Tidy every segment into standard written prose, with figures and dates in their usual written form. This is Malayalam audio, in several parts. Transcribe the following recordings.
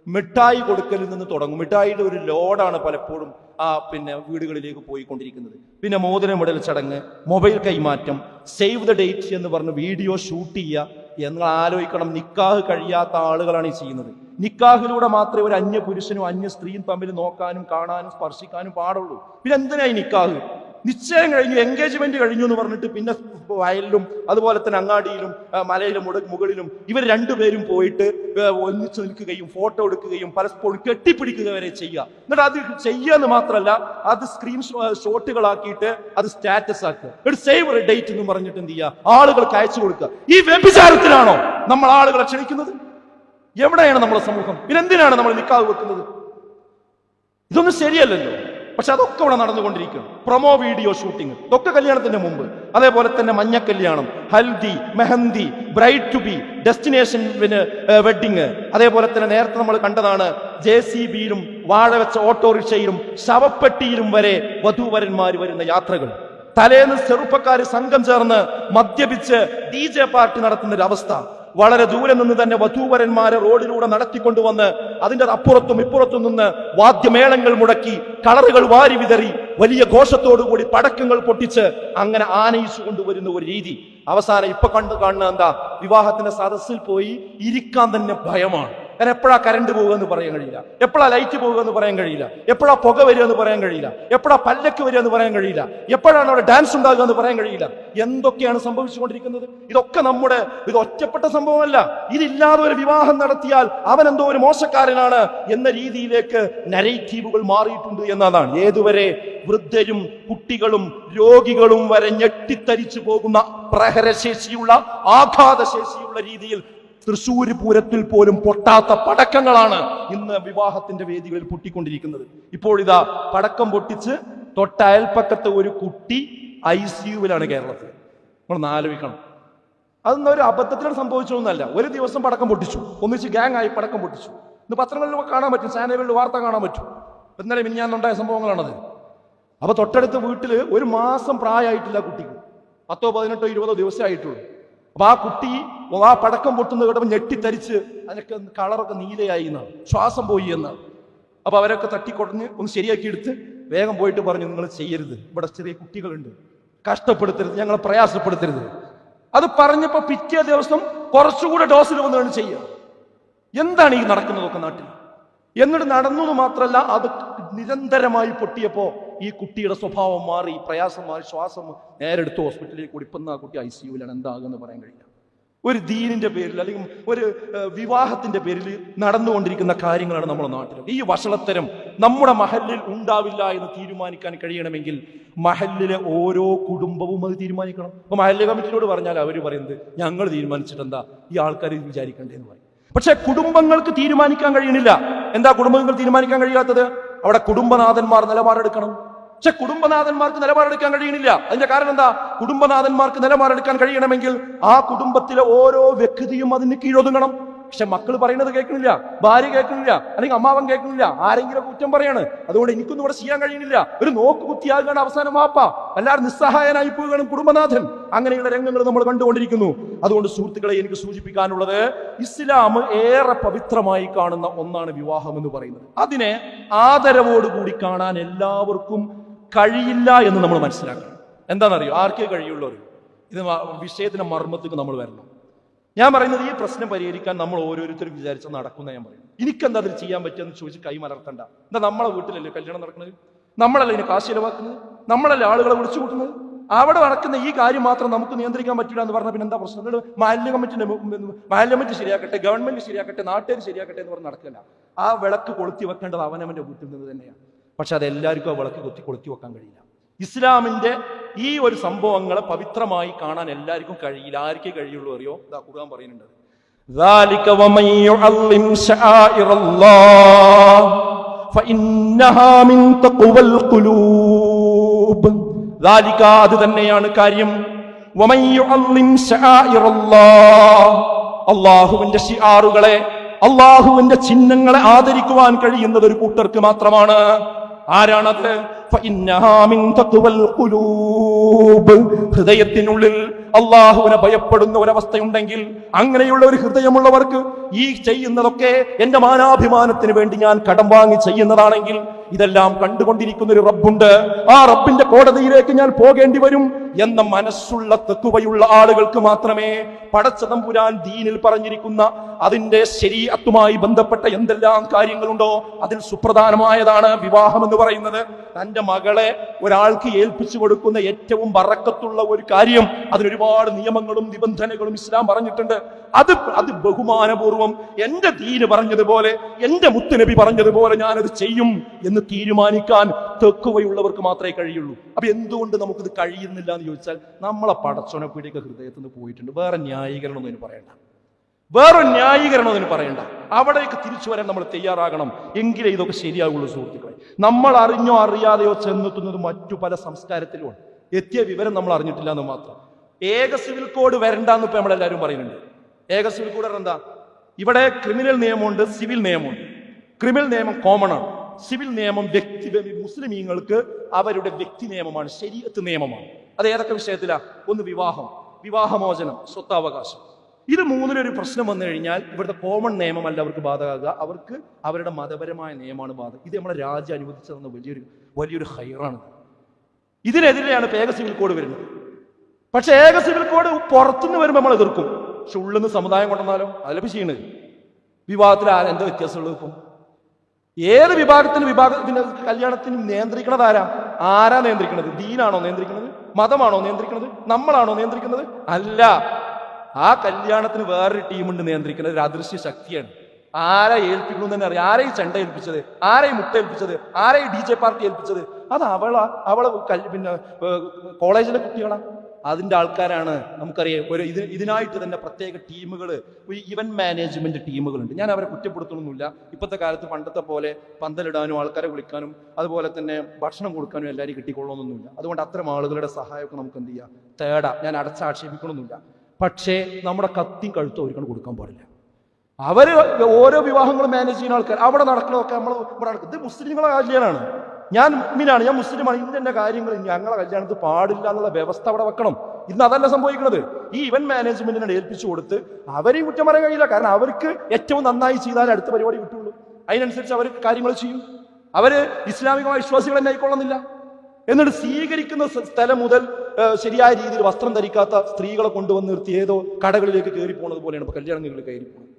മിഠായി കൊടുക്കലിൽ നിന്ന് തുടങ്ങും. മിഠായിയുടെ ഒരു ലോഡാണ് പലപ്പോഴും വീടുകളിലേക്ക് പോയിക്കൊണ്ടിരിക്കുന്നത്. പിന്നെ മോതിരമിടൽ ചടങ്ങ്, മൊബൈൽ കൈമാറ്റം, സേവ് ദ ഡേറ്റ് എന്ന് പറഞ്ഞ് വീഡിയോ ഷൂട്ട് ചെയ്യുക എന്ന് ആലോചിക്കണം. നിക്കാഹ് കഴിയാത്ത ആളുകളാണ് ഈ ചെയ്യുന്നത്. നിക്കാഹിലൂടെ മാത്രമേ ഒരു അന്യ പുരുഷനും അന്യ സ്ത്രീയും തമ്മിൽ നോക്കാനും കാണാനും സ്പർശിക്കാനും പാടുള്ളൂ. പിന്നെ എന്തിനായി നിക്കാഹ്? നിശ്ചയം കഴിഞ്ഞു, എൻഗേജ്മെന്റ് കഴിഞ്ഞു എന്ന് പറഞ്ഞിട്ട് പിന്നെ വയലിലും അതുപോലെ തന്നെ അങ്ങാടിയിലും മലയിലും മുകളിലും ഇവർ രണ്ടുപേരും പോയിട്ട് ഒന്നിച്ചു നിൽക്കുകയും ഫോട്ടോ എടുക്കുകയും പരസ്പരം കെട്ടിപ്പിടിക്കുക വരെ ചെയ്യുക. എന്നിട്ട് അത് ചെയ്യാന്ന് മാത്രമല്ല, അത് സ്ക്രീൻ ഷോട്ടുകളാക്കിയിട്ട് അത് സ്റ്റാറ്റസ് ആക്കുക. ഒരു സേവ് ഡേറ്റ് എന്ന് പറഞ്ഞിട്ട് എന്ത് ചെയ്യുക, ആളുകൾക്ക് അയച്ചു കൊടുക്കുക. ഈ വ്യഭിചാരത്തിലാണോ നമ്മൾ ആളുകളെ ക്ഷണിക്കുന്നത്? എവിടെയാണ് നമ്മളെ സമൂഹം? പിന്നെന്തിനാണ് നമ്മൾ നിക്കാഹ് വെക്കുന്നത്? ഇതൊന്നും ശരിയല്ലല്ലോ. പക്ഷെ അതൊക്കെ ഇവിടെ നടന്നുകൊണ്ടിരിക്കും. പ്രൊമോ വീഡിയോ ഷൂട്ടിങ് ഇതൊക്കെ കല്യാണത്തിന് മുമ്പ്. അതേപോലെ തന്നെ മഞ്ഞ കല്യാണം, haldi, mehendi, bride to be, destination wedding. അതേപോലെ തന്നെ നേരത്തെ നമ്മൾ കണ്ടതാണ് JCBയിലും വാഴ വെച്ച ഓട്ടോറിക്ഷയിലും ശവപ്പെട്ടിയിലും വരെ വധൂവരന്മാർ വരുന്ന യാത്രകൾ. തലേന്ന് ചെറുപ്പക്കാര് സംഘം ചേർന്ന് മദ്യപിച്ച് DJ പാർട്ടി നടത്തുന്ന ഒരു അവസ്ഥ. വളരെ ദൂരെ നിന്ന് തന്നെ വധൂവരന്മാരെ റോഡിലൂടെ നടത്തിക്കൊണ്ടുവന്ന് അതിന്റെ അപ്പുറത്തും ഇപ്പുറത്തും നിന്ന് വാദ്യമേളങ്ങൾ മുടക്കി, കളറുകൾ വാരി വിതറി, വലിയ ഘോഷത്തോടുകൂടി പടക്കങ്ങൾ പൊട്ടിച്ച് അങ്ങനെ ആനയിച്ചു കൊണ്ടുവരുന്ന ഒരു രീതി. അവസാനം ഇപ്പൊ കാണുന്ന എന്താ, വിവാഹത്തിന്റെ സദസ്സിൽ പോയി ഇരിക്കാൻ തന്നെ ഭയമാണ്. കാരണം എപ്പോഴാ കറണ്ട് പോകുക എന്ന് പറയാൻ കഴിയില്ല, എപ്പോഴാ ലൈറ്റ് പോകുക എന്ന് പറയാൻ കഴിയില്ല, എപ്പോഴാ പുക വരിക എന്ന് പറയാൻ കഴിയില്ല, എപ്പോഴാ പല്ലക്ക് വരിക എന്ന് പറയാൻ കഴിയില്ല, എപ്പോഴാണ് അവിടെ ഡാൻസ് ഉണ്ടാകുക എന്ന് പറയാൻ കഴിയില്ല. എന്തൊക്കെയാണ് സംഭവിച്ചുകൊണ്ടിരിക്കുന്നത്? ഇത് ഒറ്റപ്പെട്ട സംഭവമല്ല. ഇതില്ലാതെ ഒരു വിവാഹം നടത്തിയാൽ അവൻ എന്തോ ഒരു മോശക്കാരനാണ് എന്ന രീതിയിലേക്ക് നരേറ്റീവുകൾ മാറിയിട്ടുണ്ട് എന്നതാണ്. ഏതുവരെ വൃദ്ധരും കുട്ടികളും രോഗികളും വരെ ഞെട്ടിത്തരിച്ചു പോകുന്ന പ്രഹരശേഷിയുള്ള ആഘാതശേഷിയുള്ള രീതിയിൽ തൃശ്ശൂർ പൂരത്തിൽ പോലും പൊട്ടാത്ത പടക്കങ്ങളാണ് ഇന്ന് വിവാഹത്തിന്റെ വേദികളിൽ പൊട്ടിക്കൊണ്ടിരിക്കുന്നത്. ഇപ്പോൾ ഇതാ പടക്കം പൊട്ടിച്ച് തൊട്ടയൽപ്പക്കത്തെ ഒരു കുട്ടി ICUവിലാണ് കേരളത്തിൽ. നമ്മളൊന്ന് ആലോചിക്കണം. അതൊന്നും ഒരു അബദ്ധത്തിലാണ് സംഭവിച്ചതൊന്നല്ല. ഒരു ദിവസം പടക്കം പൊട്ടിച്ചു, ഒന്നിച്ച് ഗ്യാങ് ആയി പടക്കം പൊട്ടിച്ചു. ഇന്ന് പത്രങ്ങളിൽ കാണാൻ പറ്റും, ചാനലുകളിൽ വാർത്ത കാണാൻ പറ്റും. ഇന്നലെ മിനിഞ്ഞാന്നുണ്ടായ സംഭവങ്ങളാണത്. അപ്പൊ തൊട്ടടുത്ത വീട്ടില് ഒരു മാസം പ്രായമായിട്ടില്ല കുട്ടിക്ക്, 10, 18, 20 ദിവസമേ ആയിട്ടുള്ളൂ. അപ്പൊ ആ കുട്ടി ആ പടക്കം പൊട്ടുന്ന കേട്ടപ്പോൾ ഞെട്ടിത്തരിച്ച് അതിനൊക്കെ കളറൊക്കെ നീലയായി എന്നാണ്, ശ്വാസം പോയി എന്നാണ്. അപ്പൊ അവരൊക്കെ തട്ടിക്കൊടഞ്ഞ് ഒന്ന് ശരിയാക്കി എടുത്ത് വേഗം പോയിട്ട് പറഞ്ഞു, നിങ്ങൾ ചെയ്യരുത്, ഇവിടെ ചെറിയ കുട്ടികളുണ്ട്, കഷ്ടപ്പെടുത്തരുത്, ഞങ്ങളെ പ്രയാസപ്പെടുത്തരുത്. അത് പറഞ്ഞപ്പോ പിറ്റേ ദിവസം കുറച്ചുകൂടെ ഡോസിൽ വന്നാണ് ചെയ്യുക. എന്താണ് ഈ നടക്കുന്നതൊക്കെ നാട്ടിൽ? എന്നിട്ട് നടന്നു മാത്രമല്ല, അത് നിരന്തരമായി പൊട്ടിയപ്പോ ഈ കുട്ടിയുടെ സ്വഭാവം മാറി, പ്രയാസം മാറി, ശ്വാസം നേരെടുത്ത് ഹോസ്പിറ്റലിലേക്ക് കൂടി. ഇപ്പം ആ കുട്ടി ICUവിലാണ്. എന്താകുമെന്ന് പറയാൻ കഴിയില്ല. ഒരു ദീനിന്റെ പേരിൽ അല്ലെങ്കിൽ ഒരു വിവാഹത്തിന്റെ പേരിൽ നടന്നുകൊണ്ടിരിക്കുന്ന കാര്യങ്ങളാണ് നമ്മുടെ നാട്ടിൽ. ഈ വഷളത്തരം നമ്മുടെ മഹല്ലിൽ ഉണ്ടാവില്ല എന്ന് തീരുമാനിക്കാൻ കഴിയണമെങ്കിൽ മഹല്ലിലെ ഓരോ കുടുംബവും അത് തീരുമാനിക്കണം. ഇപ്പൊ മഹല്ല് കമ്മിറ്റിയോട് പറഞ്ഞാൽ അവർ പറയുന്നത് ഞങ്ങൾ തീരുമാനിച്ചിട്ടെന്താ, ഈ ആൾക്കാർ വിചാരിക്കണ്ടേന്ന് പറയും. പക്ഷെ കുടുംബങ്ങൾക്ക് തീരുമാനിക്കാൻ കഴിയണില്ല. എന്താ കുടുംബങ്ങൾ തീരുമാനിക്കാൻ കഴിയാത്തത്? അവിടെ കുടുംബനാഥന്മാർ നിലപാടെടുക്കണം. പക്ഷെ കുടുംബനാഥന്മാർക്ക് നിലപാടെടുക്കാൻ കഴിയണില്ല. അതിന്റെ കാരണം എന്താ? കുടുംബനാഥന്മാർക്ക് നിലപാടെടുക്കാൻ കഴിയണമെങ്കിൽ ആ കുടുംബത്തിലെ ഓരോ വ്യക്തിയും അതിന് കീഴൊതുങ്ങണം. പക്ഷെ മക്കൾ പറയുന്നത് കേൾക്കുന്നില്ല, ഭാര്യ കേൾക്കുന്നില്ല, അല്ലെങ്കിൽ അമ്മാവൻ കേൾക്കുന്നില്ല, ആരെങ്കിലും കുറ്റം പറയാണ്. അതുകൊണ്ട് എനിക്കൊന്നും ഇവിടെ ചെയ്യാൻ കഴിയുന്നില്ല. ഒരു നോക്ക് കുത്തിയാകാണ് അവസാനം വാപ്പ, എല്ലാവരും നിസ്സഹായനായി പോവുകയാണ് കുടുംബനാഥൻ. അങ്ങനെയുള്ള രംഗങ്ങൾ നമ്മൾ കണ്ടുകൊണ്ടിരിക്കുന്നു. അതുകൊണ്ട് സുഹൃത്തുക്കളെ, എനിക്ക് സൂചിപ്പിക്കാനുള്ളത്, ഇസ്ലാം ഏറെ പവിത്രമായി കാണുന്ന ഒന്നാണ് വിവാഹം എന്ന് പറയുന്നത്. അതിനെ ആദരവോടുകൂടി കാണാൻ എല്ലാവർക്കും കഴിയില്ല എന്ന് നമ്മൾ മനസ്സിലാക്കണം. എന്താണെന്നറിയോ? ആർക്കേ കഴിയുള്ളൂ? ഇത് വിഷയത്തിന്റെ മർമ്മത്തേക്ക് നമ്മൾ വരണം. ഞാൻ പറയുന്നത്, ഈ പ്രശ്നം പരിഹരിക്കാൻ നമ്മൾ ഓരോരുത്തരും വിചാരിച്ചാൽ നടക്കുന്ന. ഞാൻ പറയും, എനിക്കെന്താ അതിൽ ചെയ്യാൻ പറ്റുമെന്ന് ചോദിച്ച് കൈ മലർത്തണ്ട. എന്താ, നമ്മളെ വീട്ടിലല്ലേ കല്യാണം നടക്കുന്നത്? നമ്മളല്ലേ ഇതിന് കാശ് ചിലവാക്കുന്നത്? നമ്മളല്ലേ ആളുകളെ വിളിച്ചു കൂട്ടുന്നത്? അവിടെ നടക്കുന്ന ഈ കാര്യം മാത്രം നമുക്ക് നിയന്ത്രിക്കാൻ പറ്റില്ല എന്ന് പറഞ്ഞാൽ പിന്നെ എന്താ പ്രശ്നം? മാലിന്യ കമ്മിറ്റി ശരിയാക്കട്ടെ, ഗവൺമെന്റ് ശരിയാക്കട്ടെ, നാട്ടുകാർ ശരിയാക്കട്ടെ എന്ന് പറഞ്ഞ് നടക്കില്ല. ആ വിളക്ക് കൊളുത്തി വെക്കേണ്ടത് അവനവന്റെ വീട്ടിൽ നിന്ന് തന്നെയാണ്. പക്ഷെ അതെല്ലാവർക്കും ആ വിളക്ക് കൊളുത്തി വെക്കാൻ കഴിയില്ല. ഇസ്ലാമിന്റെ ഈ ഒരു സംഭവങ്ങളെ പവിത്രമായി കാണാൻ എല്ലാവർക്കും കഴിയില്ല. ആർക്കേ കഴിയുള്ളൂ അറിയോ? ഇതാ ഖുർആൻ പറയുന്നുണ്ട്, ذَلِكَ وَمَن يُعَظِّمْ شَعَائِرَ اللَّهِ فَإِنَّهَا مِن تَقْوَى الْقُلُوبِ. ذَلِكَ അത് തന്നെയാണ് കാര്യം. وَمَن يُعَظِّمْ شَعَائِرَ اللَّهِ അല്ലാഹുവിന്റെ ശിആറുകളെ, അല്ലാഹുവിന്റെ ചിഹ്നങ്ങളെ ആദരിക്കുവാൻ കഴിയുന്നത് ഒരു കൂട്ടർക്ക് മാത്രമാണ്. ആരാണത്? فَإِنَّهَا مِن تَقْوَى الْقُلُوبِ. ഖുലൂബ്, ഹൃദയത്തിനുള്ളിൽ അള്ളാഹുവിനെ ഭയപ്പെടുന്ന ഒരവസ്ഥയുണ്ടെങ്കിൽ, അങ്ങനെയുള്ള ഒരു ഹൃദയമുള്ളവർക്ക് ഈ ചെയ്യുന്നതൊക്കെ എന്റെ മാനാഭിമാനത്തിന് വേണ്ടി ഞാൻ കടം വാങ്ങി ചെയ്യുന്നതാണെങ്കിൽ ഇതെല്ലാം കണ്ടുകൊണ്ടിരിക്കുന്ന ഒരു റബ്ബുണ്ട്, ആ റബ്ബിന്റെ കോടതിയിലേക്ക് ഞാൻ പോകേണ്ടി വരും എന്ന മനസ്സുള്ള തഖ്വയുള്ള ആളുകൾക്ക് മാത്രമേ പടച്ച തമ്പുരാൻ ദീനിൽ പറഞ്ഞിരിക്കുന്ന അതിന്റെ ശരീഅത്തുമായി ബന്ധപ്പെട്ട എന്തെല്ലാം കാര്യങ്ങളുണ്ടോ അതിൽ സുപ്രധാനമായതാണ് വിവാഹം എന്ന് പറയുന്നത്. തന്റെ മകളെ ഒരാൾക്ക് ഏൽപ്പിച്ചു കൊടുക്കുന്ന ഏറ്റവും ബറക്കത്തുള്ള ഒരു കാര്യം, അതിനൊരുപാട് നിയമങ്ങളും നിബന്ധനകളും ഇസ്ലാം പറഞ്ഞിട്ടുണ്ട്. അത് ബഹുമാനപൂർവം എന്റെ ദീന് പറഞ്ഞതുപോലെ, എന്റെ മുത്തുനബി പറഞ്ഞതുപോലെ ഞാനത് ചെയ്യും എന്ന് തീരുമാനിക്കാൻ തഖ്വയുള്ളവർക്ക് മാത്രമേ കഴിയുള്ളൂ. അപ്പൊ എന്തുകൊണ്ട് നമുക്കിത് കഴിയുന്നില്ല എന്ന് ചോദിച്ചാൽ, നമ്മളെ പടച്ചോനെ പിടിയൊക്കെ ഹൃദയത്തിൽ നിന്ന് പോയിട്ടുണ്ട്. വേറെ ന്യായീകരണം ഒന്നും പറയണ്ട. അവിടേക്ക് തിരിച്ചു വരാൻ നമ്മൾ തയ്യാറാകണം. എങ്കിലേ ഇതൊക്കെ ശരിയാകുള്ളൂ സുഹൃത്തുക്കളെ. നമ്മൾ അറിഞ്ഞോ അറിയാതെയോ ചെന്നെത്തുന്നത് മറ്റു പല സംസ്കാരത്തിലുമാണ്. എത്തിയ വിവരം നമ്മൾ അറിഞ്ഞിട്ടില്ല എന്ന് മാത്രം. ഏക സിവിൽ കോഡ് വരണ്ടെന്ന് ഇപ്പൊ നമ്മളെല്ലാവരും പറയുന്നുണ്ട്. ഏക സിവിൽ കോഡ് എന്താ? ഇവിടെ ക്രിമിനൽ നിയമമുണ്ട്, സിവിൽ നിയമമുണ്ട്. ക്രിമിനൽ നിയമം കോമൺ ആണ്. സിവിൽ നിയമം മുസ്ലിമീങ്ങൾക്ക് അവരുടെ വ്യക്തി നിയമമാണ്, ശരീഅത്ത് നിയമമാണ്. അത് ഏതൊക്കെ വിഷയത്തിലാ? ഒന്ന് വിവാഹം, വിവാഹമോചനം, സ്വത്താവകാശം. ഇത് മൂന്നിലൊരു പ്രശ്നം വന്നു കഴിഞ്ഞാൽ ഇവിടുത്തെ കോമൺ നിയമമല്ല അവർക്ക് ബാധകമാകുക, അവർക്ക് അവരുടെ മതപരമായ നിയമമാണ് ബാധകം. ഇത് നമ്മളെ രാജ്യം അനുവദിച്ചു തന്ന വലിയൊരു ഹൈറാണ്. ഇതിനെതിരെയാണ് ഏക സിവിൽ കോഡ് വരുന്നത്. പക്ഷെ ഏക സിവിൽ കോഡ് പുറത്തുനിന്ന് വരുമ്പോൾ നമ്മൾ എതിർക്കും. പക്ഷെ ഉള്ളിന്ന് സമുദായം കൊണ്ടുവന്നാലോ അതിലപ്പോൾ ചെയ്യണത്. വിവാഹത്തിൽ എന്താ വ്യത്യാസമുള്ളത്? ഇപ്പം ഏത് വിഭാഗത്തിന് കല്യാണത്തിന് നിയന്ത്രിക്കണത് ആരാ നിയന്ത്രിക്കണത്? ദീനാണോ നിയന്ത്രിക്കുന്നത്? മതമാണോ നിയന്ത്രിക്കുന്നത്? നമ്മളാണോ നിയന്ത്രിക്കുന്നത്? അല്ല. ആ കല്യാണത്തിന് വേറൊരു ടീമുണ്ട് നിയന്ത്രിക്കുന്നത്, ഒരു അദൃശ്യ ശക്തിയാണ്. ആരെ ഏൽപ്പിക്കണം തന്നെ അറിയാം. ആരെ ഈ ചെണ്ട ഏൽപ്പിച്ചത്, ആരെ മുട്ട ഏൽപ്പിച്ചത്, ആരെ DJ പാർട്ടി ഏൽപ്പിച്ചത്? അത് അവളെ പിന്നെ കോളേജിലെ കുട്ടികളാ, അതിന്റെ ആൾക്കാരാണ്. നമുക്കറിയാം ഇതിനായിട്ട് തന്നെ പ്രത്യേക ടീമുകൾ, ഇവന്റ് മാനേജ്മെന്റ് ടീമുകളുണ്ട്. ഞാൻ അവരെ കുറ്റപ്പെടുത്തണമെന്നില്ല. ഇപ്പോഴത്തെ കാലത്ത് പണ്ടത്തെ പോലെ പന്തലിടാനും ആൾക്കാരെ വിളിക്കാനും അതുപോലെ തന്നെ ഭക്ഷണം കൊടുക്കാനും എല്ലാവരും കിട്ടിക്കൊള്ളണമെന്നൊന്നുമില്ല. അതുകൊണ്ട് അത്തരം ആളുകളുടെ സഹായമൊക്കെ നമുക്ക് എന്ത് ചെയ്യാം, തേടാം. ഞാൻ അടച്ചാക്ഷേപിക്കണമെന്നില്ല. പക്ഷേ നമ്മുടെ കത്തിയും കഴുത്തും അവർക്കാണ് കൊടുക്കാൻ പാടില്ല. അവര് ഓരോ വിവാഹങ്ങളും മാനേജ് ചെയ്യുന്ന ആൾക്കാർ, അവിടെ നടക്കണമൊക്കെ നമ്മൾ ഇവിടെ നടക്കും. ഇത് മുസ്ലിങ്ങളെ കല്യാണമാണ്, ഞാൻ മുഅ്മിനാണ്, ഞാൻ മുസ്ലിമാണ്, ഇന്ന കാര്യങ്ങൾ ഞങ്ങളെ കല്യാണത്തിൽ പാടില്ല എന്നുള്ള വ്യവസ്ഥ അവിടെ വെക്കണം. ഇന്ന് അതല്ല സംഭവിക്കുന്നത്. ഈ ഇവന്റ് മാനേജ്മെന്റിനെ ഏൽപ്പിച്ചു കൊടുത്ത് അവരെയും കുറ്റം പറയാൻ കഴിയില്ല. കാരണം അവർക്ക് ഏറ്റവും നന്നായി ചെയ്താലേ അടുത്ത പരിപാടി കിട്ടുള്ളൂ. അതിനനുസരിച്ച് അവർ കാര്യങ്ങൾ ചെയ്യും. അവര് ഇസ്ലാമികമായ വിശ്വാസികൾ തന്നെ ആയിക്കൊള്ളുന്നില്ല. എന്നിട്ട് സ്വീകരിക്കുന്ന സ്ഥലം മുതൽ ശരിയായ രീതിയിൽ വസ്ത്രം ധരിക്കാത്ത സ്ത്രീകളെ കൊണ്ടുവന്ന് നിർത്തി ഏതോ കടകളിലേക്ക് കയറി പോണത് പോലെയാണ് ഇപ്പൊ കല്യാണങ്ങളിൽ കയറി പോകുന്നത്.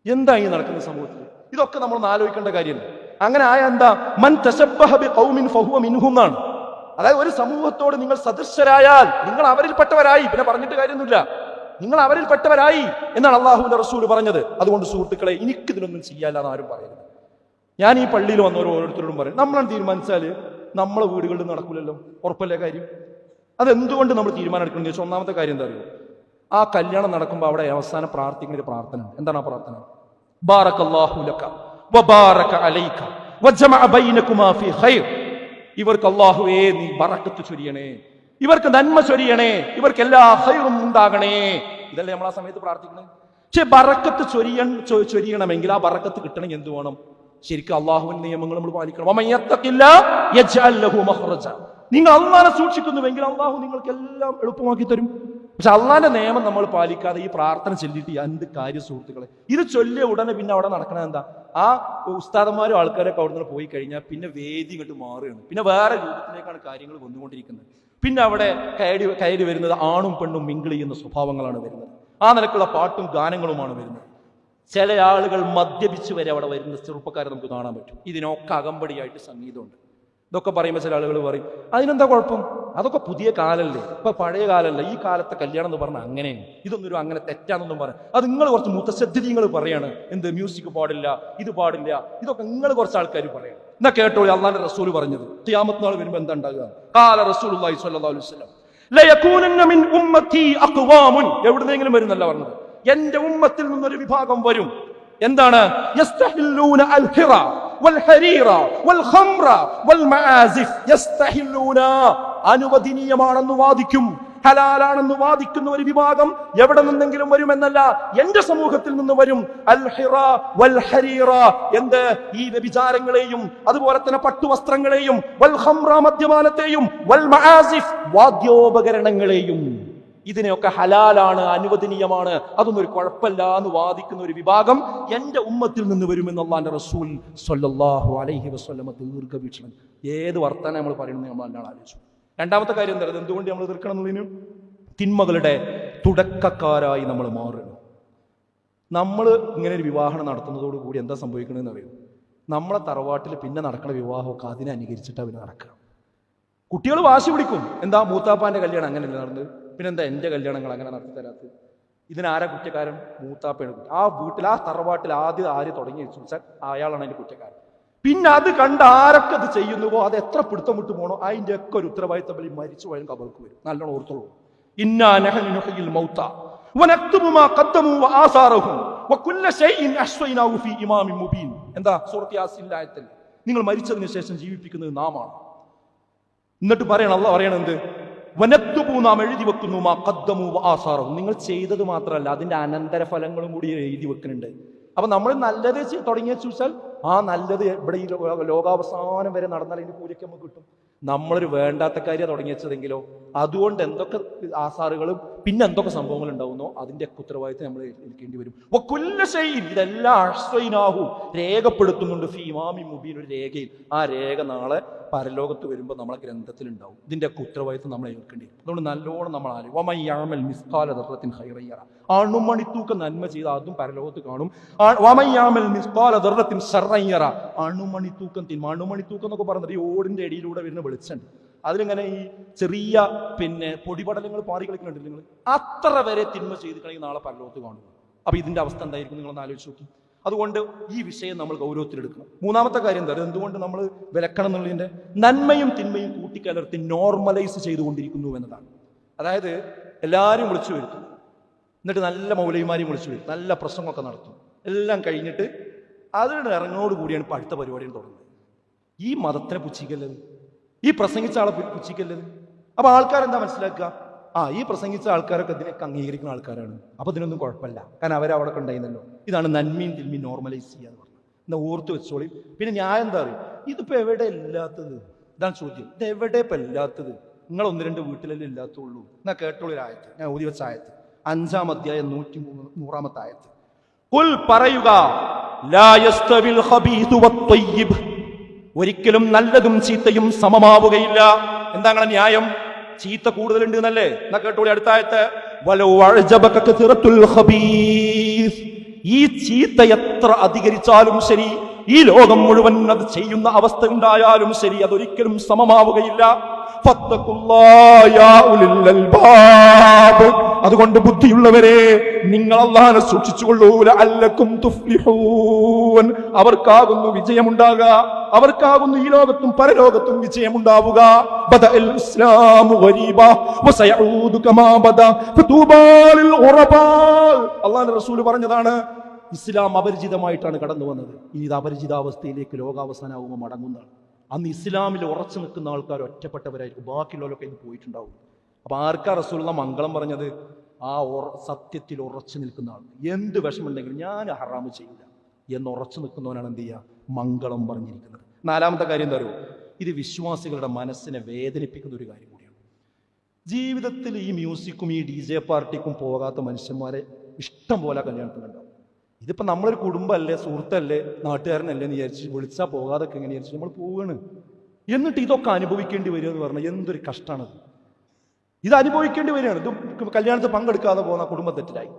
എന്താ ഈ നടക്കുന്ന സമൂഹത്തിൽ? ഇതൊക്കെ നമ്മൾ ആലോചിക്കേണ്ട കാര്യമല്ല. അങ്ങനെ ആയ എന്താ, മൻ തശബ്ബഹ ബിഖൗമിൻ ഫഹുവ മിൻഹും എന്നാണ്. അതായത് ഒരു സമൂഹത്തോട് നിങ്ങൾ സദൃശരായാൽ നിങ്ങൾ അവരിൽപ്പെട്ടവരായി. പിന്നെ പറഞ്ഞിട്ട് കാര്യമൊന്നുമില്ല, നിങ്ങൾ അവരിൽപ്പെട്ടവരായി എന്നാണ് അള്ളാഹുവിന്റെ റസൂൽ പറഞ്ഞത്. അതുകൊണ്ട് സുഹൃത്തുക്കളെ, എനിക്കിതിനൊന്നും ചെയ്യാല്ലാന്ന് ആരും പറയരുത്. ഞാൻ ഈ പള്ളിയിൽ വന്നവർ ഓരോരുത്തരോടും പറയും, നമ്മളാണ് തീരുമാനിച്ചാല് നമ്മളെ വീടുകളിൽ നടക്കൂലല്ലോ, ഉറപ്പല്ലേ കാര്യം? അതെന്തുകൊണ്ട് നമ്മൾ തീരുമാനം എടുക്കണമെന്ന് ചോദിച്ചാൽ, ഒന്നാമത്തെ കാര്യം എന്താ അറിയോ, ആ കല്യാണം നടക്കുമ്പോൾ അവിടെ അവസാനം പ്രാർത്ഥിക്കുന്ന ഒരു പ്രാർത്ഥന. എന്താണ് ആ പ്രാർത്ഥന? ബാറക്കല്ലാഹു ലക വബാറക അലൈക വജമഅ ബൈനകുമാ ഫീ ഖൈർ. ഇവർക്ക് അല്ലാഹുവേ നീ ബറക്കത്ത് ചൊരിയണേ, ഇവർക്ക് നന്മ ചൊരിയണേ, ഇവർക്ക് എല്ലാ ഖൈറും ഉണ്ടാകണേ. ഇതല്ലേ നമ്മൾ ആ സമയത്ത് പ്രാർത്ഥിക്കുന്നത്. പക്ഷെ ബറക്കത്ത് ചൊരിയണമെങ്കിൽ, ആ ബറക്കത്ത് കിട്ടണമെങ്കിൽ എന്ത് വേണം? ശരിക്കും അള്ളാഹുവിന്റെ നിയമങ്ങൾ നമ്മൾ പാലിക്കണം. നിങ്ങൾ അള്ളാഹനെ സൂക്ഷിക്കുന്നുവെങ്കിൽ അള്ളാഹു നിങ്ങൾക്ക് എല്ലാം എളുപ്പമാക്കി തരും. പക്ഷെ അള്ളാന്റെ നിയമം നമ്മൾ പാലിക്കാതെ ഈ പ്രാർത്ഥന ചൊല്ലിയിട്ട് എന്ത് കാര്യം സുഹൃത്തുക്കളെ? ഇത് ചൊല്ലിയ ഉടനെ പിന്നെ അവിടെ നടക്കണത് എന്താ? ആ ഉസ്താദന്മാരും ആൾക്കാരൊക്കെ അവിടെ നിന്ന് പോയി കഴിഞ്ഞാൽ പിന്നെ വേദി ഇങ്ങോട്ട് മാറുകയാണ്. പിന്നെ വേറെ രൂപത്തിലേക്കാണ് കാര്യങ്ങൾ വന്നുകൊണ്ടിരിക്കുന്നത്. പിന്നെ അവിടെ കയറി വരുന്നത് ആണും പെണ്ണും മിങ്കിൾ ചെയ്യുന്ന സ്വഭാവങ്ങളാണ് വരുന്നത്. ആ നിലക്കുള്ള പാട്ടും ഗാനങ്ങളുമാണ് വരുന്നത്. ചില ആളുകൾ മദ്യപിച്ച് വരെ അവിടെ വരുന്ന ചെറുപ്പക്കാരെ നമുക്ക് കാണാൻ പറ്റും. ഇതിനൊക്കെ അകമ്പടിയായിട്ട് സംഗീതമുണ്ട്. ഇതൊക്കെ പറയുമ്പോൾ ചില ആളുകൾ പറയും, അതിനെന്താ കുഴപ്പം? അതൊക്കെ പുതിയ കാലല്ലേ, ഇപ്പൊ പഴയ കാലല്ല. ഈ കാലത്തെ കല്യാണം എന്ന് പറഞ്ഞാൽ അങ്ങനെയാണ്, ഇതൊന്നും അങ്ങനെ തെറ്റാണെന്നും പറയാം. അത് നിങ്ങൾ കുറച്ച് മുത്തശ്ശദ്ധികൾ പറയാണ്. എന്ത് മ്യൂസിക് പാടില്ല, ഇത് പാടില്ല, ഇതൊക്കെ നിങ്ങൾ കുറച്ച് ആൾക്കാർ പറയാണ്. എന്നാ കേട്ടോളി, അള്ളാന്റെ റസൂൽ പറഞ്ഞത്. ഖിയാമത്ത് നാൾ വരുമ്പോൾ എന്താ ഉണ്ടാകുക? ഖാല റസൂലുള്ളാഹി സ്വല്ലല്ലാഹു അലൈഹി വസല്ലം ലയകൂനന്ന മിൻ ഉമ്മത്തി അഖ്വാമുൻ. എവിടുന്നെങ്കിലും വരുന്നല്ല പറഞ്ഞത്, എന്റെ ഉമ്മത്തിൽ നിന്നൊരു വിഭാഗം വരും. എന്താണ്? യസ്തഹില്ലൂന അൽ ഹിറ വൽ ഹരീറ വൽ ഖംറ വൽ മആസിഫ്. യസ്തഹില്ലൂന അനുവദനീയമാണെന്ന് വാദിക്കും, ഹലാലാണെന്ന് വാദിക്കുന്ന ഒരു വിഭാഗം എവിടെ നിന്നെങ്കിലും വരുമെന്നല്ല, എന്റെ സമൂഹത്തിൽ നിന്ന് വരും. അൽ ഹിറ വൽ ഹരീറ, എന്ത് ഈ വ്യഭിചാരങ്ങളെയും അതുപോലെ തന്നെ പട്ടുവസ്ത്രങ്ങളെയും വൽ ഖംറ മദ്യപാനത്തെയും വൽ മആസിഫ് വാദ്യോപകരണങ്ങളെയും, ഇതിനെയൊക്കെ ഹലാലാണ്, അനുവദനീയമാണ്, അതൊന്നും ഒരു കുഴപ്പമില്ല എന്ന് വാദിക്കുന്ന ഒരു വിഭാഗം എന്റെ ഉമ്മത്തിൽ നിന്ന് വരുമെന്ന് അല്ലാഹുവിന്റെ റസൂൽ സ്വല്ലല്ലാഹു അലൈഹി വസല്ലം ദീർഘവീക്ഷണം. ഏത് വർത്താനം നമ്മൾ പറയുന്നത് നമ്മൾ അല്ലാതെ ആലോചിച്ചു. രണ്ടാമത്തെ കാര്യം എന്താ, എന്തുകൊണ്ട് നമ്മൾ എതിർക്കണം എന്നുള്ളതിന്, തിന്മകളുടെ തുടക്കക്കാരായി നമ്മൾ മാറണം. നമ്മൾ ഇങ്ങനെ ഒരു വിവാഹം നടത്തുന്നതോടുകൂടി എന്താ സംഭവിക്കണമെന്ന് അറിയും, നമ്മളെ തറവാട്ടിൽ പിന്നെ നടക്കുന്ന വിവാഹമൊക്കെ അതിനെ അനുകരിച്ചിട്ട് അവർ നടക്കുക. കുട്ടികൾ വാശി പിടിക്കും, എന്താ മൂത്താപ്പാന്റെ കല്യാണം അങ്ങനെയല്ല നടന്നത്, പിന്നെന്താ എൻ്റെ കല്യാണങ്ങൾ അങ്ങനെ നടത്തി തരാത്തത്. ഇതിനാരാ കുറ്റക്കാരൻ? മൂത്താപ്പയാണ് കുറ്റം. ആ വീട്ടിൽ ആ തറവാട്ടിൽ ആദ്യം ആര് തുടങ്ങി വെച്ചാൽ അയാളാണ് അതിന്റെ കുറ്റക്കാരൻ. പിന്നെ അത് കണ്ട് ആരൊക്കെ അത് ചെയ്യുന്നുവോ അത് എത്ര പിടുത്തം വിട്ടു പോകണോ അതിന്റെ ഒക്കെ ഒരു ഉത്തരവാദിത്തം വലിയ മരിച്ചു പോയാലും കബർക്ക് വരും. നല്ലോണം ഓർത്തോളൂ. ഇന്നാ നഹ്നു നുഹ്യിൽ മൗത വനക്തുബു മാ ഖദ്ദമു വആസാറഹും വകുല്ല ശൈഇൻ അഹ്സൈനാഹു ഫീ ഇമാമിൻ മുബീൻ. എന്താ സൂറത്ത് യാസീനിലെ ആയത്തിൽ, നിങ്ങൾ മരിച്ചതിന് ശേഷം ജീവിപ്പിക്കുന്നത് നാമാണ്. എന്നിട്ട് പറയണം, അല്ലാഹ് പറയണം എന്ത്, വനക്തുബു, നാം എഴുതി വെക്കുന്നു, മാ ഖദ്ദമു വആസാറഹും, നിങ്ങൾ ചെയ്തത് മാത്രമല്ല അതിന്റെ അനന്തരഫലങ്ങളും കൂടി എഴുതി വെക്കുന്നുണ്ട്. അപ്പൊ നമ്മൾ നല്ലത് തുടങ്ങിയ ചോദിച്ചാൽ ആ നല്ലത് ഇവിടെ ഈ ലോകാവസാനം വരെ നടന്നാൽ അതിന്റെ കൂലിയൊക്കെ നമുക്ക് കിട്ടും. നമ്മളൊരു വേണ്ടാത്ത കാര്യം തുടങ്ങി വെച്ചതെങ്കിലോ അതുകൊണ്ട് എന്തൊക്കെ ആസാറുകളും പിന്നെ എന്തൊക്കെ സംഭവങ്ങൾ ഉണ്ടാവുന്നോ അതിന്റെ ഉത്തരവാദിത്തം നമ്മൾ ഏൽക്കേണ്ടി വരും. ഇതെല്ലാം അഹ്സൈനാഹു രേഖപ്പെടുത്തുന്നുണ്ട് ഫീ ഇമാമിൻ മുബീൻ, ഒരു രേഖയിൽ. ആ രേഖ നാളെ പരലോകത്ത് വരുമ്പോൾ നമ്മളെ ഗ്രന്ഥത്തിൽ ഉണ്ടാവും. ഇതിന്റെ ഒക്കെ ഉത്തരവാദിത്തം നമ്മൾ ഏൽക്കേണ്ടി വരും. അതുകൊണ്ട് നല്ലോണം നമ്മൾ വമയ്യാമൽ മിസ്കാല ദർറത്തിൻ ഖൈറൻ യറ, അണുമണിത്തൂക്കം നന്മ ചെയ്ത അതും പരലോകത്ത് കാണും. വമയ്യാമൽ മിസ്കാല ദർറത്തിൻ ശർറൻ യറ, അണുമണിത്തൂക്കം തിന്മ. അണുമണിത്തൂക്കം എന്നൊക്കെ പറഞ്ഞത് ഈ ഓടിന്റെ അടിയിലൂടെ വരുന്ന വെളിച്ചുണ്ട്, അതിലിങ്ങനെ ഈ ചെറിയ പൊടിപടലങ്ങൾ പാറി കളിക്കുന്നുണ്ട് നിങ്ങൾ, അത്ര വരെ തിന്മ ചെയ്തിട്ടുണ്ടെങ്കിൽ നാളെ പരലോകത്ത് കാണും. അപ്പൊ ഇതിന്റെ അവസ്ഥ എന്തായിരിക്കും നിങ്ങളൊന്ന് ആലോചിച്ച് നോക്കി. അതുകൊണ്ട് ഈ വിഷയം നമ്മൾ ഗൗരവത്തിലെടുക്കണം. മൂന്നാമത്തെ കാര്യം എന്താ, എന്തുകൊണ്ട് നമ്മൾ വിലക്കണം എന്നുള്ളതിന്റെ, നന്മയും തിന്മയും കൂട്ടിക്കലർത്തി നോർമലൈസ് ചെയ്തുകൊണ്ടിരിക്കുന്നു എന്നതാണ്. അതായത് എല്ലാവരും വിളിച്ചു വരുത്തും, എന്നിട്ട് നല്ല മൗലവിമാരെയും വിളിച്ചു വരും, നല്ല പ്രസംഗമൊക്കെ നടത്തും. എല്ലാം കഴിഞ്ഞിട്ട് അതിന് ഇറങ്ങോടുകൂടിയാണ് ഇപ്പം അടുത്ത പരിപാടികൾ തുടങ്ങുന്നത്. ഈ മതത്തിനെ പുച്ഛിക്കല്ലത്, ഈ പ്രസംഗിച്ച ആളെ പുച്ഛിക്കല്ലത്. അപ്പൊ ആൾക്കാരെന്താ മനസ്സിലാക്കുക, ഈ പ്രസംഗിച്ച ആൾക്കാരൊക്കെ ഇതിനൊക്കെ അംഗീകരിക്കുന്ന ആൾക്കാരാണ്, അപ്പൊ ഇതിനൊന്നും കുഴപ്പമില്ല, കാരണം അവരവിടെ ഉണ്ടായിരുന്നല്ലോ. ഇതാണ് നന്മയും തിന്മയും നോർമലൈസ് ചെയ്യുക എന്ന് പറഞ്ഞത്. എന്നാ ഓർത്ത് വെച്ചോളി. പിന്നെ ന്യായം എന്താ അറിയും, ഇതിപ്പോ എവിടെ ഇല്ലാത്തത്, ഇതാണ് ചോദ്യം. ഇത് എവിടെ ഇപ്പൊ ഇല്ലാത്തത്? നിങ്ങൾ 1-2 വീട്ടിലല്ലേ ഇല്ലാത്തുള്ളൂ. എന്നാ കേട്ടോളൂ ഒരു ആയത്ത്, ഞാൻ ഓതി വെച്ച ആയത്ത്, 5-ാം അധ്യായം 103-ാമത്തെ ആയത്ത്. ഖുൽ, പറയുക, ലാ യസ്തവിൽ ഖബീഥു വത്വയ്യിബ്, ഒരിക്കലും നല്ലതും ചീത്തയും സമമാവുകയില്ല. എന്താ നിങ്ങളെ ന്യായം? ചീത്ത കൂടുതലുണ്ട് എന്നല്ലേ? എന്നാ കേട്ടോളി അടുത്ത ആയത്ത്, വലൗ അഅജബക കസറത്തുൽ ഖബീസ്, ഈ ചീത്ത എത്ര അധികരിച്ചാലും ശരി, ഈ ലോകം മുഴുവൻ അത് ചെയ്യുന്ന അവസ്ഥ ഉണ്ടായാലും ശരി, അതൊരിക്കലും സമമാവുകയില്ല. അതുകൊണ്ട് ബുദ്ധിയുള്ളവരെ, നിങ്ങൾ അല്ലാഹുവിനെ സൂക്ഷിച്ചുകൊള്ളൂ. ലഅല്ലക്കും തുഫ്ലിഹൂൻ, അവർക്കാകുന്നു വിജയമുണ്ടാകുക, അവർക്കാകുന്നു ഈ ലോകത്തും പരലോകത്തും വിജയമുണ്ടാവുക. ബദഅൽ ഇസ്ലാമു ഗരീബ വസയഊദു കമാ ബദ ഫതൂബാ ലിൽ ഗുറബാ. അല്ലാഹുവിന്റെ റസൂൽ പറഞ്ഞതാണ്, ഇസ്ലാം അപരിചിതമായിട്ടാണ് കടന്നു വന്നത്, ഇത് അപരിചിതാവസ്ഥയിലേക്ക് ലോകാവസാനമാകുമ്പോൾ മടങ്ങുന്നതാണ്. അന്ന് ഇസ്ലാമിൽ ഉറച്ചു നിൽക്കുന്ന ആൾക്കാർ ഒറ്റപ്പെട്ടവരായിരിക്കും, ബാക്കിയുള്ളവരൊക്കെ ഇന്ന് പോയിട്ടുണ്ടാവും. അപ്പൊ ആർക്കാ റസൂലുള്ള മംഗളം പറഞ്ഞത്? ആ സത്യത്തിൽ ഉറച്ചു നിൽക്കുന്ന ആൾ. എന്ത് വിഷമുണ്ടെങ്കിലും ഞാൻ ഹറാമ് ചെയ്യില്ല എന്ന് ഉറച്ചു നിൽക്കുന്നവനാണ് എന്ത് ചെയ്യുക, മംഗളം പറഞ്ഞിരിക്കുന്നത്. നാലാമത്തെ കാര്യം എന്താ അറിയോ, ഇത് വിശ്വാസികളുടെ മനസ്സിനെ വേദനിപ്പിക്കുന്ന ഒരു കാര്യം കൂടിയാണ്. ജീവിതത്തിൽ ഈ മ്യൂസിക്കും ഈ DJ പാർട്ടിക്കും പോകാത്ത മനുഷ്യന്മാരെ ഇഷ്ടം പോലെ കല്യാണത്തിനുണ്ടാവും. ഇതിപ്പോ നമ്മളൊരു കുടുംബമല്ലേ, സുഹൃത്തല്ലേ, നാട്ടുകാരനല്ലേ എന്ന് വിചാരിച്ച് വിളിച്ചാൽ പോകാതൊക്കെ എങ്ങനെ വിചാരിച്ചു നമ്മൾ പോവുകയാണ്. എന്നിട്ട് ഇതൊക്കെ അനുഭവിക്കേണ്ടി വരിക എന്ന് പറഞ്ഞാൽ എന്തൊരു കഷ്ടമാണത്. ഇത് അനുഭവിക്കേണ്ടി വരികയാണ്. ഇത് കല്യാണത്തിൽ പങ്കെടുക്കാതെ പോകുന്ന കുടുംബ തെറ്റിലായി.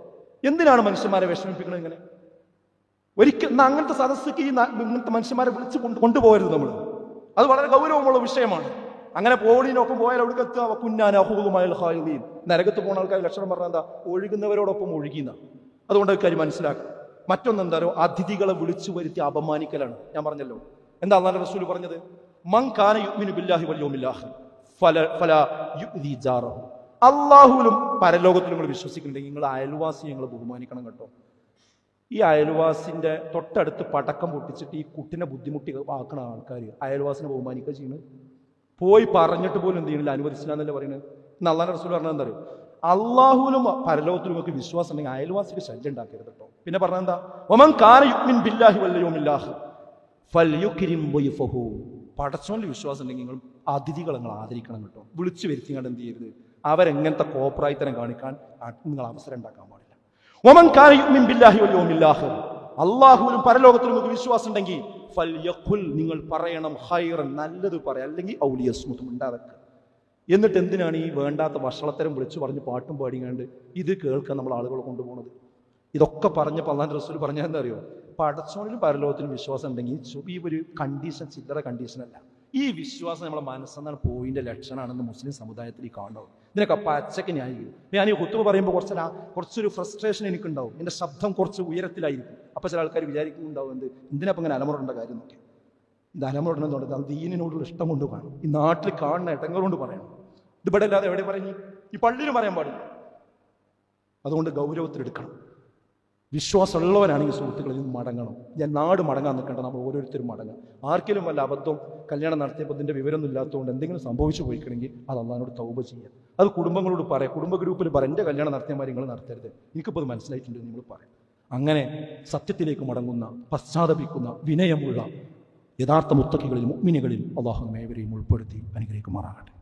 എന്തിനാണ് മനുഷ്യന്മാരെ വിഷമിപ്പിക്കുന്നത് ഇങ്ങനെ? ഒരിക്കലും അങ്ങനത്തെ സദസ്സിക്ക് ഇങ്ങനത്തെ മനുഷ്യന്മാരെ വിളിച്ച് കൊണ്ടുപോകരുത് നമ്മൾ. അത് വളരെ ഗൗരവമുള്ള വിഷയമാണ്. അങ്ങനെ പോളിനൊപ്പം പോയാൽ അവിടെ എത്തുക കുഞ്ഞാനഹൂലുമായൽ ഖാലിദീൻ, നരകത്ത് പോകുന്ന ആൾക്കാർ ലക്ഷണം പറഞ്ഞാൽ എന്താ, ഒഴുകുന്നവരോടൊപ്പം ഒഴുകിയെന്ന. അതുകൊണ്ട് കാര്യം മനസ്സിലാക്കുക. മറ്റൊന്നെന്താരോ, അതിഥികളെ വിളിച്ചു വരുത്തി അപമാനിക്കലാണ്. ഞാൻ പറഞ്ഞല്ലോ, എന്താ അല്ലാഹുവിന്റെ റസൂൽ പറഞ്ഞത്, മൻ കാന യുഅ്മിനു ബില്ലാഹി വൽ യൗമിൽ ആഖിർ ഫലാ യുഅ്ദി ജാറഹു. അല്ലാഹുവിലും പരലോകത്തിലും നിങ്ങൾ വിശ്വസിക്കുന്നുണ്ടെങ്കിൽ നിങ്ങൾ അയൽവാസിയെ നിങ്ങൾ ബഹുമാനിക്കണം കേട്ടോ. ഈ അയൽവാസിന്റെ തൊട്ടടുത്ത് പടക്കം പൊട്ടിച്ചിട്ട് ഈ കുട്ടിനെ ബുദ്ധിമുട്ടി ആക്കണ ആൾക്കാർ അയൽവാസിനെ ബഹുമാനിക്കുക ചെയ്യുന്നത്. പോയി പറഞ്ഞിട്ട് പോലും എന്ത് ചെയ്യണില്ല, അനുവദിച്ചില്ല എന്നല്ലേ പറയുന്നത്. എന്ന് അള്ളാഹുവിന്റെ റസൂൽ പറഞ്ഞത് എന്താ അറിയോ? അള്ളാഹുവിലും പരലോകത്തിലും ഒക്കെ വിശ്വാസം ഉണ്ടെങ്കിൽ അയൽവാസിക്ക് ശല്യം ഉണ്ടാക്കരുത് കേട്ടോ. പിന്നെ പറഞ്ഞ എന്താ? ഒമൻ കാന യുഅ്മിൻ ബില്ലാഹി വൽ യൗമിൽ ആഖിർ ഫൽയുക്രിം ദൈഫഹു. പടച്ചോനിൽ വിശ്വാസം ഉണ്ടെങ്കിൽ നിങ്ങൾ അതിഥികളെ നിങ്ങൾ ആദരിക്കണം കേട്ടോ. വിളിച്ചു വരുത്തിങ്ങാണ്ട് എന്ത് ചെയ്യരുത്, അവരെങ്ങനത്തെ കോപ്രായിത്തരം കാണിക്കാൻ നിങ്ങൾ അവസരം ഉണ്ടാക്കാൻ പാടില്ല. ഒമൻ കാന യുഅ്മിൻ ബില്ലാഹി വൽ യൗമിൽ ആഖിർ, അള്ളാഹുവിലും പരലോകത്തിലും നിങ്ങൾക്ക് വിശ്വാസം ഉണ്ടെങ്കിൽ ഫൽയഖുൽ, നിങ്ങൾ പറയണം ഖൈറൻ, നല്ലത് പറയാം, അല്ലെങ്കിൽ ഔലിയസ്മുത്ത്, ഉണ്ടാതൊക്കെ. എന്നിട്ട് എന്തിനാണ് ഈ വേണ്ടാത്ത വഷളത്തരം വിളിച്ചു പറഞ്ഞ് പാട്ടും പാടിങ്ങാണ്ട് ഇത് കേൾക്കാൻ നമ്മൾ ആളുകളെ കൊണ്ടുപോകുന്നത്? ഇതൊക്കെ പറഞ്ഞപ്പോൾ അള്ളാഹുവിന്റെ റസൂൽ പറഞ്ഞാൽ എന്താ അറിയോ? പടച്ചോണിലും പരലോകത്തിലും വിശ്വാസം ഉണ്ടെങ്കിൽ ഈ ഒരു കണ്ടീഷൻ ചില്ലറ കണ്ടീഷനല്ല. ഈ വിശ്വാസം നമ്മളെ മനസ്സെന്നാണ് പോയിന്റെ ലക്ഷണമാണെന്ന് മുസ്ലിം സമുദായത്തിൽ ഈ കാണുന്നത്. ഇതിനൊക്കെ പച്ചക്ക് ന്യായീകരിക്കും. ഞാൻ ഈ ഹുത്തുബ പറയുമ്പോൾ കുറച്ചൊരു ഫ്രസ്ട്രേഷൻ എനിക്കുണ്ടാവും, എൻ്റെ ശബ്ദം കുറച്ച് ഉയരത്തിലായിരിക്കും. അപ്പോൾ ചില ആൾക്കാർ വിചാരിക്കുന്നുണ്ടാവും എന്തിനപ്പം ഇങ്ങനെ അലമുറേണ്ട കാര്യം നോക്കി. ഇത് അലമുറണ്ടെന്നുണ്ട് അത് ദീനിനോടുള്ള ഇഷ്ടം കൊണ്ട് വേണം, ഈ നാട്ടിൽ കാണുന്ന ഇടങ്ങൾ കൊണ്ട് പറയണം. ഇത് ഇവിടെ അല്ലാതെ എവിടെ പറഞ്ഞു? ഈ പള്ളിയിലും പറയാൻ പാടില്ല. അതുകൊണ്ട് ഗൗരവത്തിലെടുക്കണം. വിശ്വാസമുള്ളവരാണെങ്കിൽ സുഹൃത്തുക്കളിൽ നിന്ന് മടങ്ങണം. ഞാൻ നാട് മടങ്ങാൻ നിൽക്കേണ്ട, നമ്മൾ ഓരോരുത്തരും മടങ്ങാം. ആർക്കെങ്കിലും വല്ല അബദ്ധം കല്യാണം നടത്തിയപ്പോൾ ഇതിൻ്റെ വിവരമൊന്നും ഇല്ലാത്തതുകൊണ്ട് എന്തെങ്കിലും സംഭവിച്ചു പോയിക്കണമെങ്കിൽ അത് അള്ളാഹിനോട് തൗബ ചെയ്യാം. അത് കുടുംബങ്ങളോട് പറയാം, കുടുംബ ഗ്രൂപ്പിൽ പറയാം, എൻ്റെ കല്യാണം നടത്തിയമാർ നിങ്ങൾ നടത്തരുത്, എനിക്കിപ്പോൾ അത് മനസ്സിലായിട്ടുണ്ട് നിങ്ങൾ പറയാം. അങ്ങനെ സത്യത്തിലേക്ക് മടങ്ങുന്ന, പശ്ചാത്തപിക്കുന്ന, വിനയമുള്ള യഥാർത്ഥ മുത്തഖികളിൽ മുഅ്മിനുകളിൽ അള്ളാഹു നമ്മെ ഏവരെയും ഉൾപ്പെടുത്തി അനുഗ്രഹിക്കുമാറാകട്ടെ.